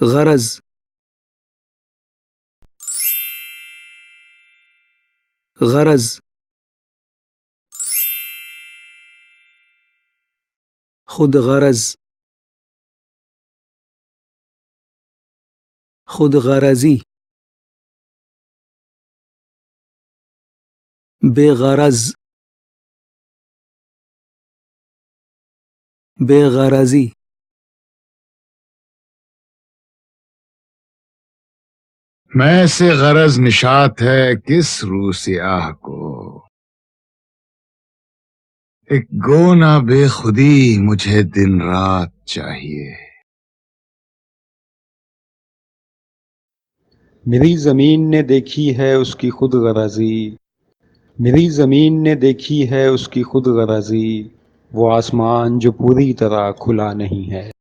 غرض غرض خود غرض خود غرضی بے غرض بے غرضی میں سے غرض نشات ہے کس رو سیاہ کو، ایک گو نہ بے خودی مجھے دن رات چاہیے۔ میری زمین نے دیکھی ہے اس کی خود غرضی، میری زمین نے دیکھی ہے اس کی خود غرضی، وہ آسمان جو پوری طرح کھلا نہیں ہے۔